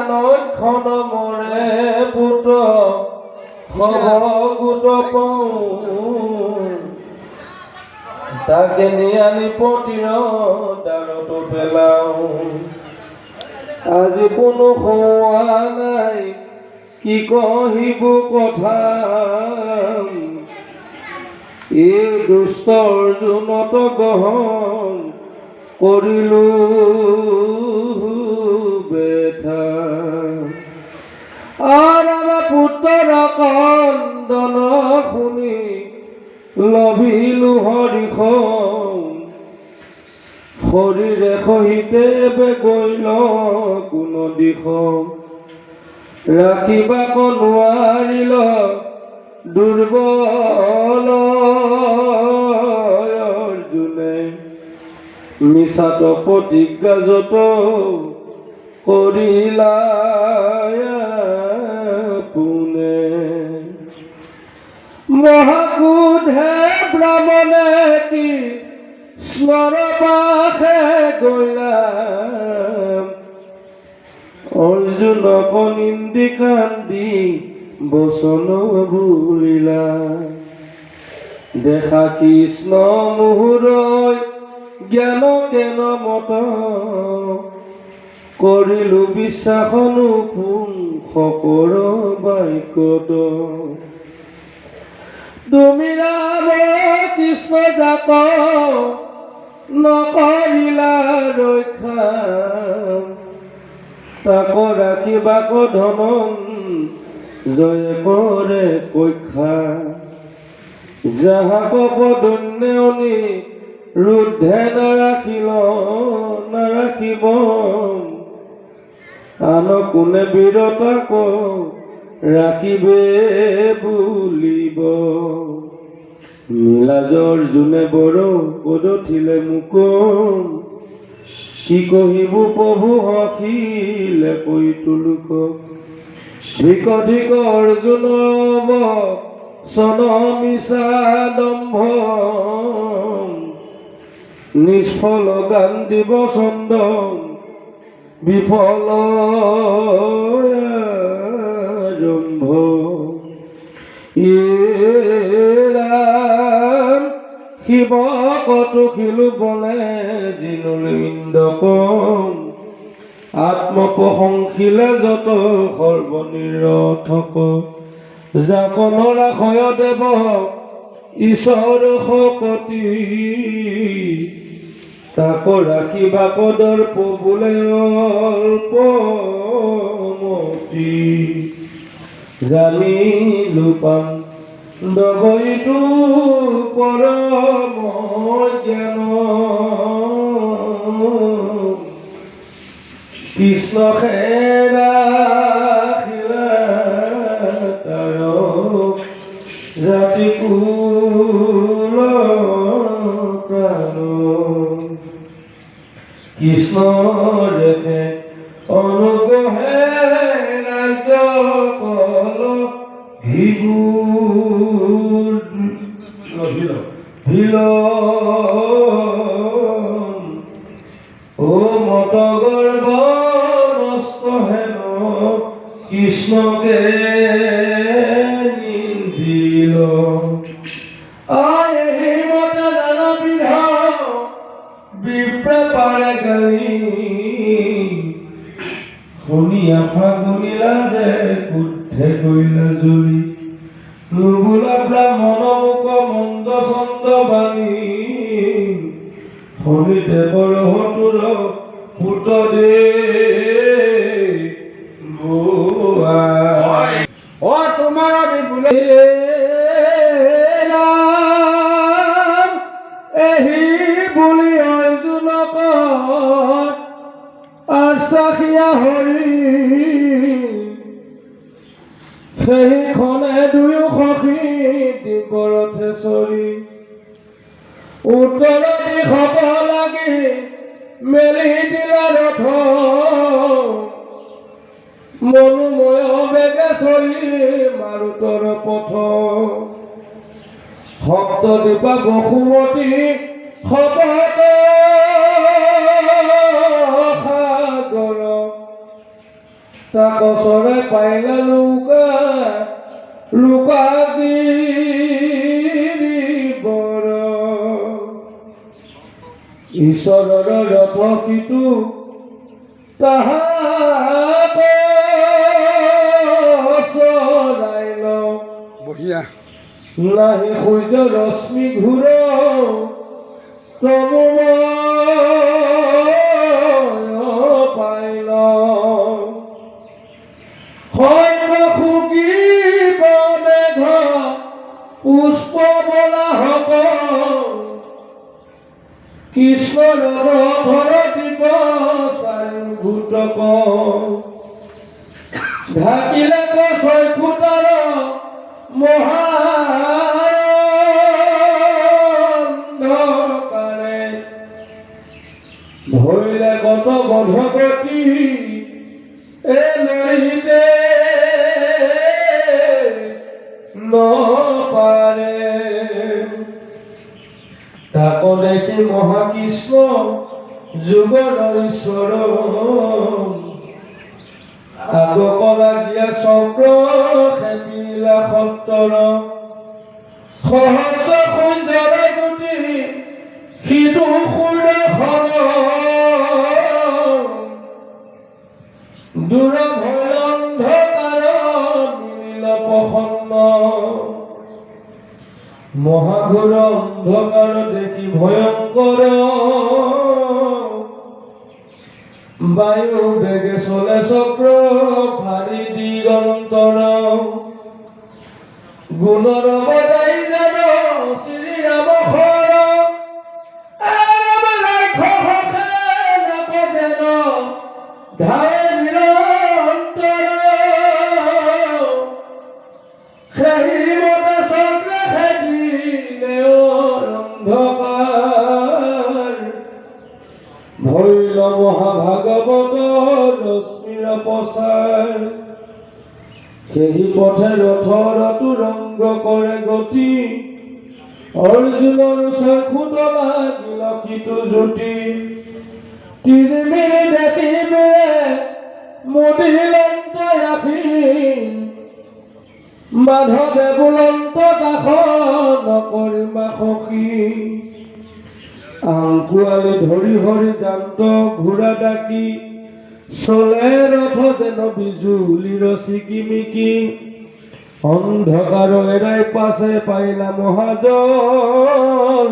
নৈখন মৰে পুত গোট তাকে নিয়ানি পতিৰ দাৰতো পেলাও আজি কোনো খোৱা নাই কি কহিব কথা এই দুষ্ট অৰ্জুনত গ্ৰহণ কৰিলো বেথা আমাৰ পুত্ৰৰ কন্দন শুনি লভিলো হৰিষ শৰীৰে সহিতে গৈল কোনো দিশ ৰাখিবাক নোৱাৰিল দুৰ্বল অৰ্জুনে মিছাত প্ৰতিজ্ঞা যত কৰিলা পোনে মহাকুধে ব্ৰাহ্মণে কি স্মৰপাশে গৈলা অৰ্জুনক নিন্দি কান্দি বচন বুলিলা দেখা কৃষ্ণ মুহুৰই জ্ঞান কেন মত কৰিলো বিশ্বাসনো পোন শকৰ বাক্যত তুমি ৰাম কৃষ্ণ জাত নকৰিলা ৰক্ষা তাক ৰাখিবাক ধনন জয় কৰে পক্ষা যাহাক পদন্যনি ৰুদ্ধে নাৰাখিব আন কোনে বিৰতাক ৰাখিবে বুলিব নীলাজ অৰ্জুনে বৰ পদঠিলে মুকম কি কহিব প্ৰভু হখিলে কৈ তুলুক ধিক ধিক অৰ্জুন চন মিছা দম্ভ নিষ্ফল গান্ধিব চন্দ বিফল আৰম্ভ শিৱ কটুখিলো বলে জিনুলিন্দক আত্মপ্ৰশংসিলে যত সৰ্বনিৰথক যাকন ৰাখয় দেৱ ঈশ্বৰ শকতি তাক ৰাখিবাক দৰ্প বোলে অল্পমতি জানিলো পাম দবইটো পৰম জ্ঞান কৃষ্ণ ৰাখিলা তাৰ জাতি কুল প্ৰাণ কৃষ্ণ দেখে অনুগ্ৰহে ৰাজ্য কল ভিল ও মত গৰ্ব নষ্ট হেন কৃষ্ণকে নিন্দিল আহি মতে নানা বিধ বিপ্ৰে পাৰে গালি শুনি আফা গুণিলা যে কুদ্ধে কৰিলা জুৰি নুবুলা ব্ৰাহ্মণ মুখ মন্দ চন্দ বাণী শুনিতে বৰ হতুৰ পুত দে তোমাৰ এহি বুলি অৰ্জুনক আশ্বাসিয়া হৰি সেইখনে দুয়ো সখী দিবৰথে চৰি উত্তৰ দিশক লাগি মেলি দিলা ৰথ মনোময় বেগে চলি মাৰুতৰ পথ সপ্তদ্বীপা বসুমতী শপত সাগৰ তাক চৰে পাইলা লুকা বৰ ঈশ্বৰৰ ৰথ কিটো তাহাক চৰাই ল বঢ়িয়া নাহি সূৰ্য ৰশ্মি ঘূৰ তবু পাইল সুগীব মেঘ পুষ্প বলা হক কৃষ্ণ ভৰ দিব চাৰিভূতক ঢাকিলে ছয় ফুটাৰ মহান্ধকাৰে ধৰিলে গত বধগতি নহিতে নপাৰে তাক দেখি মহাকৃষ্ণ যুগৰ ঈশ্বৰ আগকলা গিয়া চক্ৰ খেপিলা সত্তৰ সহস্ৰ সূৰ্যৰে জ্যোতি সিটো সূৰ্য দূৰ ভয় অন্ধকাৰ মিলিল প্ৰসন্ন মহাঘোৰ অন্ধকাৰ দেখি ভয়ংকৰ বায়ু বেগে চলে চক্ৰ ফাৰি দিগন্তৰ গুণৰ বজাই জান শ্ৰীৰাম শৰ ধাৰে নিৰন্তৰ সেই মতে চক্ৰ খেদিলে অন্ধকাৰ ভৈল মহাভাগৱত ৰশ্মিৰ প্ৰচাৰ সেই পথে ৰথৰতো ৰংগ কৰে গতি অৰ্জুনৰ চক্ষুত লাগিল সিটো জ্যোতি তিৰিমিৰি দেখিবে মুদিলন্ত ৰাখি মাধৱে বুলন্ত কাষ নকৰিবা সখী আংকুৱালি ধৰি হৰি জান্ত ঘোঁৰা ডাকি চলে ৰথ যেন বিজুলীৰ চিকিমিকি অন্ধকাৰ এৰাই পাছে পাইলা মহাজন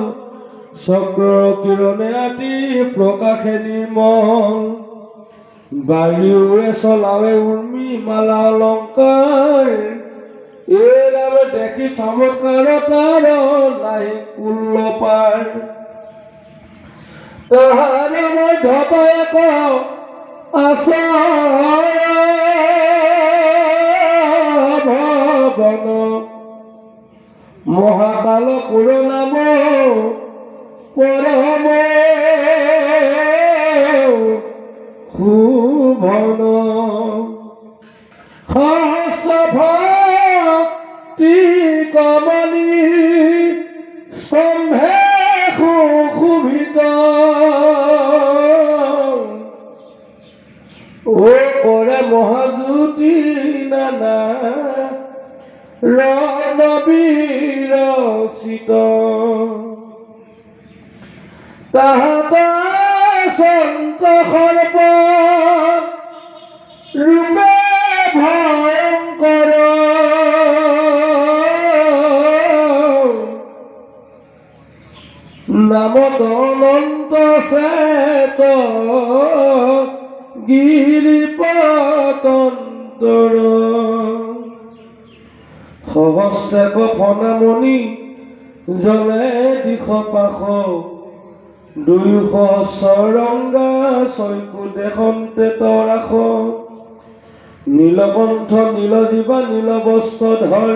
চক্ৰ কিৰণে আতি প্ৰকাশে নিৰ্মল বায়ুৱে চলাৱে উৰ্মি মালা অলংকাৰ এই নামে দেখি চমৎকাৰ তাৰ নাই কুল্ল পাৰ তাহাৰ মধ্যত এক আছে ভৱন মহাকাল পুৰ নাম পৰম শুভন ভক্তি কমলি স্তম্ভে সুশোভিত ও কৰে মহাজ্যোতি নানা ৰণবীৰচিত তাহাত সন্ত সৰ্প ৰূপে ভয়ংকৰ নামত অনন্ত চেত গিৰিপতন্তৰ সহস্ৰেক ফণামণি জলে দিশ পাশ দুয়োশ চৰংগা চৈকু দেশন্তে তৰাস নীলকণ্ঠ নীলজীৱা নীলবস্ত্ৰধৰ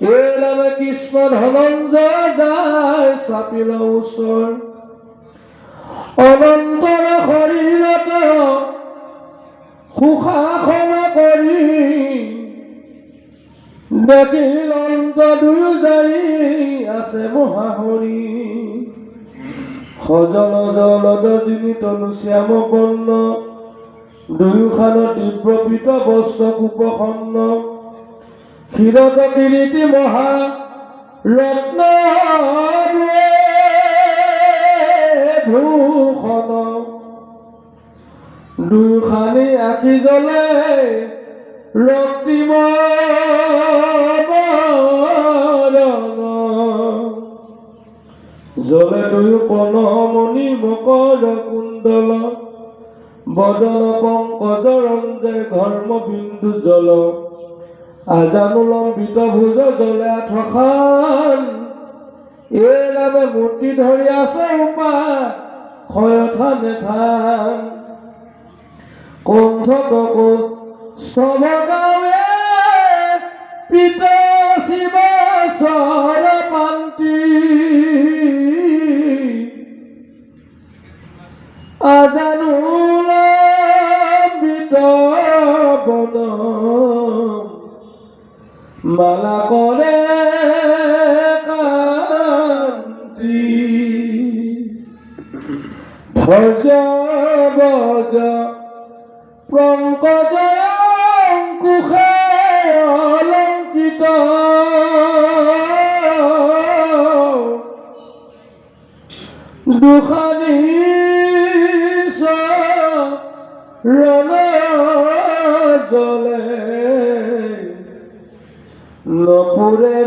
এই নামে কৃষ্ণ ধনঞ্জয় যায় চাপিল ওচৰ অনন্তৰ শৰীৰত সুশাসন কৰি দেখিল অন্ত দুয়ো যাই আছে মহাহৰি সজল জলদ যিনি তনু শ্যাম বৰ্ণ দুয়োখান দিব্যপীত বস্ত্ৰ কুপসন্ন ক্ষীৰত কিৰীটি মহা ৰত্ন ভূষণ দুয়োখানি আখি জ্বলে ৰক্তিম জ্বলে দুয়ো কণমণি মকৰ কুণ্ডল বদন পংকজ ৰঞ্জে ধৰ্ম বিন্দু জল আজানুলম্বিত ভুজ জ্বলে আঠখান এই নামে মূৰ্তি ধৰি আছে উপা ক্ষয়থান থান কণ্ঠক স্তৱ গাৱে পিত শিৱ চৰ পান্তি আজানুলম্বিত বন মালা কৰে কান্তি ধ্বজ বজ পংকজ অঙ্কুশে অলঙ্কিত দুখানি ৰণ জ্বলে নপুৰে